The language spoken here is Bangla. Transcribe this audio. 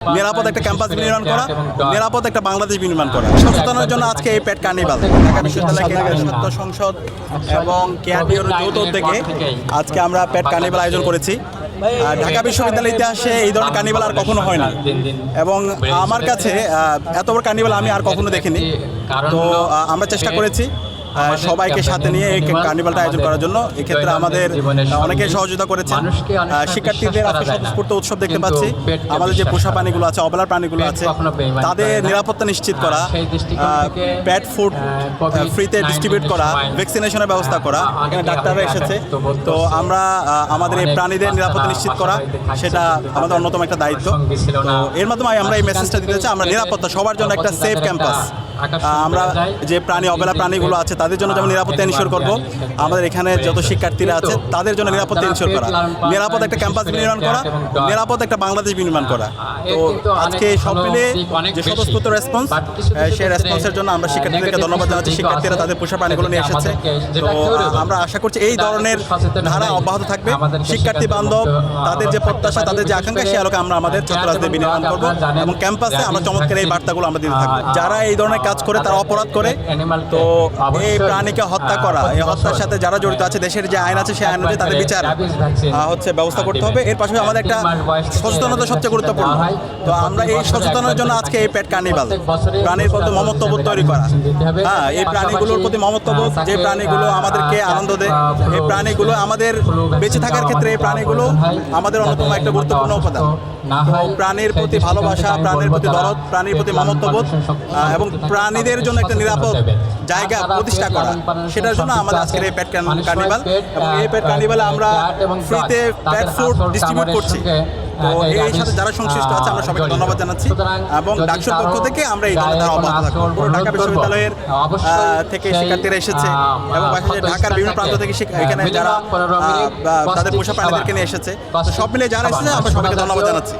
নিরাপদ একটা ক্যাম্পাস নির্মাণ করা, নিরাপদ একটা বাংলাদেশ নির্মাণ করা। সচেতনের জন্য আজকে এই পেট কার্নিভাল ঢাকা বিশ্ববিদ্যালয় কেন্দ্রীয় ছাত্র সংসদ এবং কেআরবির যৌথ উদ্যোগে আজকে আমরা পেট কার্নিভাল আয়োজন করেছি। ঢাকা বিশ্ববিদ্যালয়ের ইতিহাসে এই ধরনের কার্নিভাল আর কখনো হয় না এবং আমার কাছে এত বড় কার্নিভাল আমি আর কখনো দেখিনি। তো আমরা চেষ্টা করেছি সবাইকে সাথে নিয়ে এই কার্নিভালটা আয়োজন করার জন্য। এক্ষেত্রে আমাদের অনেকে সহযোগিতা করেছেন। শিক্ষার্থীদের আজকে স্বতঃস্ফূর্ত উৎসব দেখতে পাচ্ছি। আমাদের যে পোষা প্রাণীগুলো আছে, অবলার প্রাণীগুলো আছে, তাদের নিরাপত্তা নিশ্চিত করা, প্যাট ফুড ফ্রিতে ডিস্ট্রিবিউট করা, ভ্যাকসিনেশনের ব্যবস্থা করা, এখানে ডাক্তাররা এসেছে। তো আমরা আমাদের এই প্রাণীদের নিরাপত্তা নিশ্চিত করা সেটা আমাদের অন্যতম একটা দায়িত্ব। তো এর মাধ্যমে আমরা এই মেসেজটা দিতে চাই, আমরা নিরাপত্তা সবার জন্য একটা সেফ ক্যাম্পাস। আমরা যে অবলা প্রাণীগুলো আছে তাদের জন্য যেমন নিরাপত্তা এনশিওর করব, আমাদের এখানে যত শিক্ষার্থীরা আছে তাদের জন্য নিরাপত্তা এনশিওর করা, নিরাপদ একটা ক্যাম্পাস নির্মাণ করা, নিরাপদ একটা বাংলাদেশ নির্মাণ করা। তো আজকে সব মিলে যে স্বতঃস্ফূর্ত রেসপন্স, সেই রেসপন্সের জন্য আমরা শিক্ষার্থীদেরকে ধন্যবাদ জানাচ্ছি। শিক্ষার্থীরা তাদের পোষা প্রাণীগুলো নিয়ে এসেছে। তো আমরা আশা করছি এই ধরনের ধারা অব্যাহত থাকবে। শিক্ষার্থী বান্ধব তাদের যে প্রত্যাশা, তাদের যে আকাঙ্ক্ষা, সে আলোকে আমরা আমাদের ছাত্রছাত্রীদের বিনির্মাণ করবো এবং ক্যাম্পাসে আমরা চমৎকার এই বার্তাগুলো আমরা দিতে থাকবো। যারা এই ধরনের কাজ করে, তারা অপরাধ করে, তো এই প্রাণীকে হত্যা করা, এই হত্যার সাথে যারা জড়িত আছে, দেশের যে আইন আছে সেই আইন অনুযায়ী তাদের বিচার ব্যবস্থা করতে হবে। এর পাশাপাশি আমাদের একটা সচেতনতা সবচেয়ে গুরুত্বপূর্ণ। তো আমরা এই সচেতনের জন্য আজকে এই পেট কার্নিভাল, প্রাণীর প্রতি মমত্ববোধ তৈরি করা। এই প্রাণীগুলোর প্রতি মমত্ববোধ, যে প্রাণীগুলো আমাদেরকে আনন্দ দেয়, এই প্রাণীগুলো আমাদের বেঁচে থাকার ক্ষেত্রে, এই প্রাণীগুলো আমাদের অন্যতম একটা গুরুত্বপূর্ণ উপাদান। তো প্রাণীর প্রতি ভালোবাসা, প্রাণীর প্রতি দরদ, প্রাণীর প্রতি মমত্ববোধ এবং প্রাণীদের জন্য একটা নিরাপদ জায়গা প্রতিষ্ঠা করা, সেটার জন্য আমাদের আজকের এই পেট কার্নিভাল। এবং এই পেট কার্নিভালে আমরা ফ্রিতে প্যাট ফুড ডিস্ট্রিবিউট করছি। তো এই সাথে যারা সংশ্লিষ্ট আছে আমরা সবাইকে ধন্যবাদ জানাচ্ছি এবং ডাকসুর পক্ষ থেকে আমরা এই ধরনের ধারা অব্যাহত থাকবো। পুরো ঢাকা বিশ্ববিদ্যালয়ের থেকে শিক্ষার্থীরা এসেছে এবং পাশাপাশি ঢাকার বিভিন্ন প্রান্ত থেকে এখানে যারা তাদের পোষা প্রাণীদেরকে নিয়ে এসেছে, সব মিলে যারা এসেছে আমরা সবাইকে ধন্যবাদ জানাচ্ছি।